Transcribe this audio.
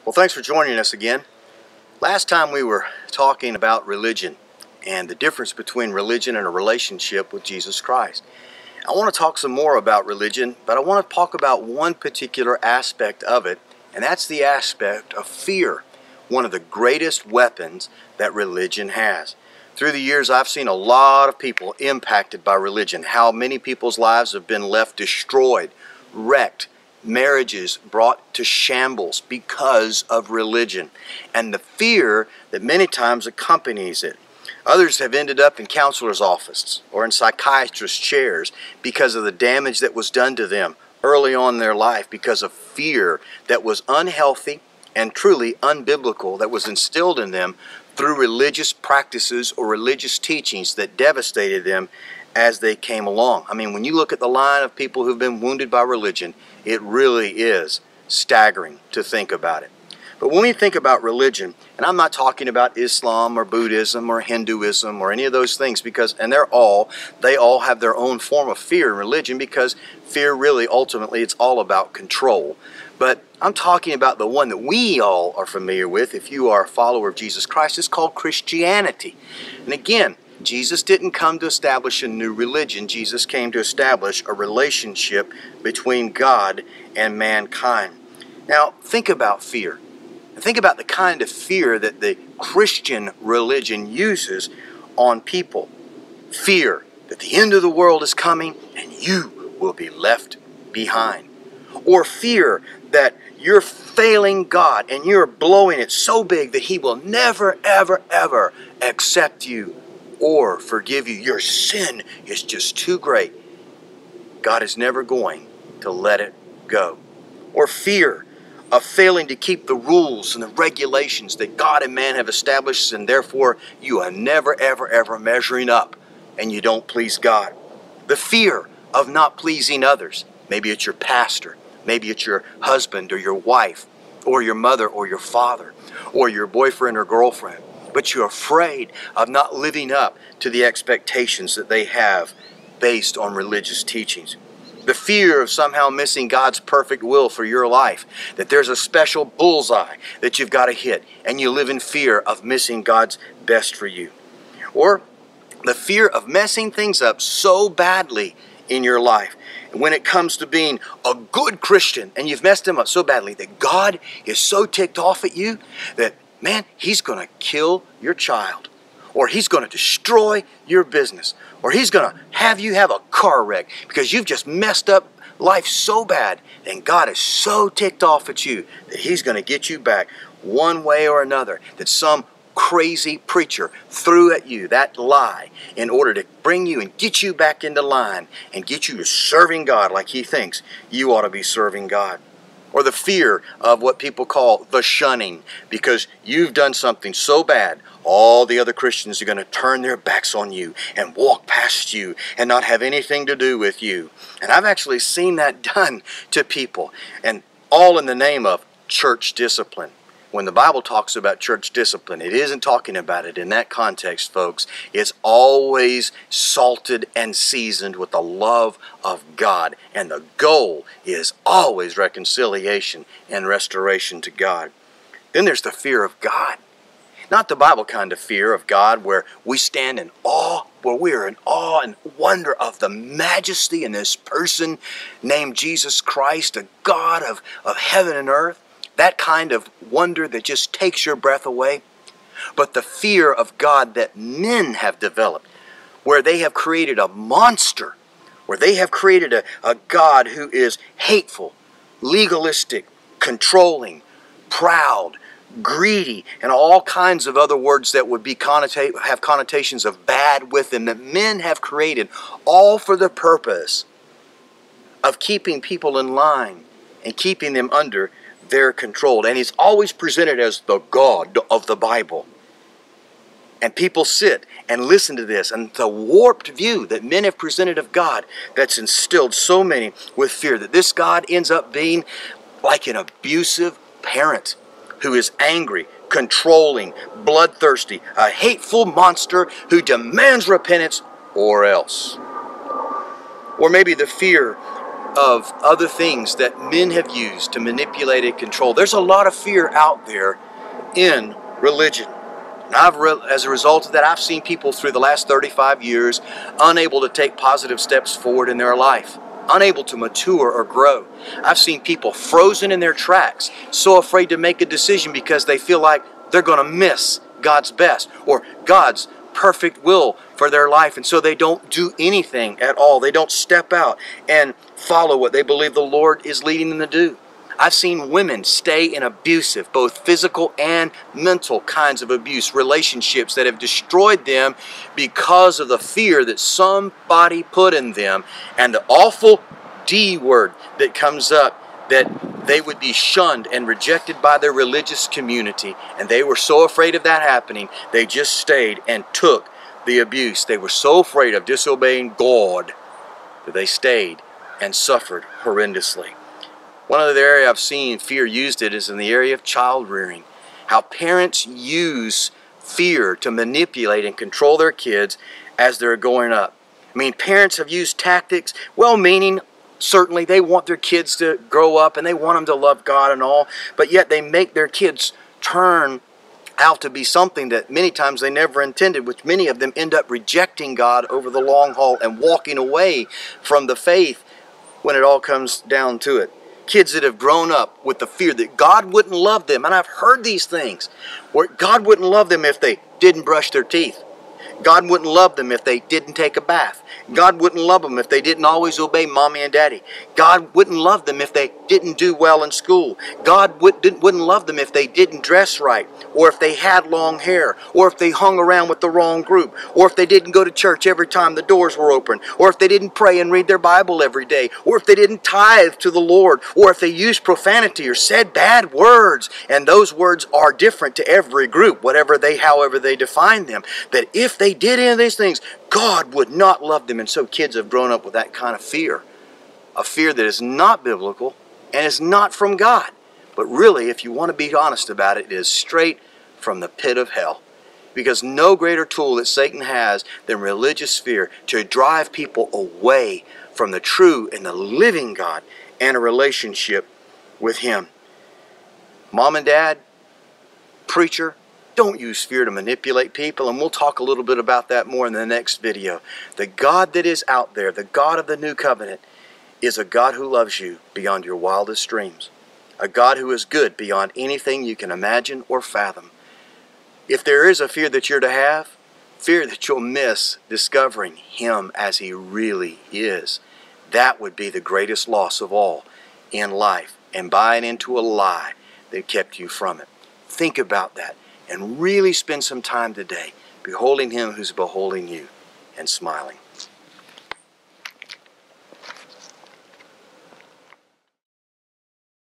Well, thanks for joining us again. Last time we were talking about religion and the difference between religion and a relationship with Jesus Christ. I want to talk some more about religion, but I want to talk about one particular aspect of it, and that's the aspect of fear, one of the greatest weapons that religion has. Through the years, I've seen a lot of people impacted by religion, how many people's lives have been left destroyed, wrecked, marriages brought to shambles because of religion and the fear that many times accompanies it. Others have ended up in counselors' offices or in psychiatrist chairs because of the damage that was done to them early on in their life because of fear that was unhealthy and truly unbiblical that was instilled in them through religious practices or religious teachings that devastated them as they came along. I mean, when you look at the line of people who've been wounded by religion, it really is staggering to think about it. But when we think about religion, and I'm not talking about Islam or Buddhism or Hinduism or any of those things, and they all have their own form of fear in religion, because fear really ultimately it's all about control. But I'm talking about the one that we all are familiar with if you are a follower of Jesus Christ. It's called Christianity. And again, Jesus didn't come to establish a new religion. Jesus came to establish a relationship between God and mankind. Now, think about fear. Think about the kind of fear that the Christian religion uses on people. Fear that the end of the world is coming and you will be left behind. Or fear that you're failing God and you're blowing it so big that He will never, ever, ever accept you or forgive you. Your sin is just too great. God is never going to let it go. Or fear of failing to keep the rules and the regulations that God and man have established, and therefore you are never, ever, ever measuring up and you don't please God. The fear of not pleasing others. Maybe it's your pastor, maybe it's your husband or your wife, or your mother or your father, or your boyfriend or girlfriend. But you're afraid of not living up to the expectations that they have based on religious teachings. The fear of somehow missing God's perfect will for your life, that there's a special bullseye that you've got to hit, and you live in fear of missing God's best for you. Or the fear of messing things up so badly in your life, when it comes to being a good Christian, and you've messed them up so badly that God is so ticked off at you that, man, He's going to kill your child, or He's going to destroy your business, or He's going to have you have a car wreck because you've just messed up life so bad, and God is so ticked off at you that He's going to get you back one way or another, that some crazy preacher threw at you that lie in order to bring you and get you back into line and get you to serving God like He thinks you ought to be serving God. Or the fear of what people call the shunning, because you've done something so bad, all the other Christians are going to turn their backs on you and walk past you and not have anything to do with you. And I've actually seen that done to people, and all in the name of church discipline. When the Bible talks about church discipline, it isn't talking about it in that context, folks. It's always salted and seasoned with the love of God. And the goal is always reconciliation and restoration to God. Then there's the fear of God. Not the Bible kind of fear of God where we stand in awe, where we are in awe and wonder of the majesty in this person named Jesus Christ, a God of heaven and earth. That kind of wonder that just takes your breath away. But the fear of God that men have developed, where they have created a monster, where they have created a God who is hateful, legalistic, controlling, proud, greedy, and all kinds of other words that would be have connotations of bad with them, that men have created, all for the purpose of keeping people in line and keeping them under their control. And He's always presented as the God of the Bible. And people sit and listen to this, and the warped view that men have presented of God that's instilled so many with fear, that this God ends up being like an abusive parent who is angry, controlling, bloodthirsty, a hateful monster who demands repentance or else. Or maybe the fear of other things that men have used to manipulate and control. There's a lot of fear out there in religion. And as a result of that, I've seen people through the last 35 years unable to take positive steps forward in their life, unable to mature or grow. I've seen people frozen in their tracks, so afraid to make a decision because they feel like they're going to miss God's best or God's perfect will for their life, and so they don't do anything at all. They don't step out and follow what they believe the Lord is leading them to do. I've seen women stay in abusive, both physical and mental kinds of abuse, relationships that have destroyed them because of the fear that somebody put in them and the awful D word that comes up, that they would be shunned and rejected by their religious community. And they were so afraid of that happening, they just stayed and took the abuse. They were so afraid of disobeying God that they stayed and suffered horrendously. One other area I've seen fear used is in the area of child rearing. How parents use fear to manipulate and control their kids as they're growing up. I mean, parents have used tactics, well-meaning. Certainly, they want their kids to grow up and they want them to love God and all, but yet they make their kids turn out to be something that many times they never intended, which many of them end up rejecting God over the long haul and walking away from the faith when it all comes down to it. Kids that have grown up with the fear that God wouldn't love them, and I've heard these things, where God wouldn't love them if they didn't brush their teeth. God wouldn't love them if they didn't take a bath. God wouldn't love them if they didn't always obey mommy and daddy. God wouldn't love them if they didn't do well in school. God wouldn't love them if they didn't dress right, or if they had long hair, or if they hung around with the wrong group, or if they didn't go to church every time the doors were open, or if they didn't pray and read their Bible every day, or if they didn't tithe to the Lord, or if they used profanity or said bad words. And those words are different to every group, however they define them. That if they did any of these things, God would not love them. And so kids have grown up with that kind of fear. A fear that is not biblical and is not from God. But really, if you want to be honest about it, it is straight from the pit of hell. Because no greater tool that Satan has than religious fear to drive people away from the true and the living God and a relationship with Him. Mom and Dad, preacher, don't use fear to manipulate people, and we'll talk a little bit about that more in the next video. The God that is out there, the God of the new covenant, is a God who loves you beyond your wildest dreams. A God who is good beyond anything you can imagine or fathom. If there is a fear that you're to have, fear that you'll miss discovering Him as He really is. That would be the greatest loss of all in life, and buying into a lie that kept you from it. Think about that. And really spend some time today beholding Him who's beholding you and smiling.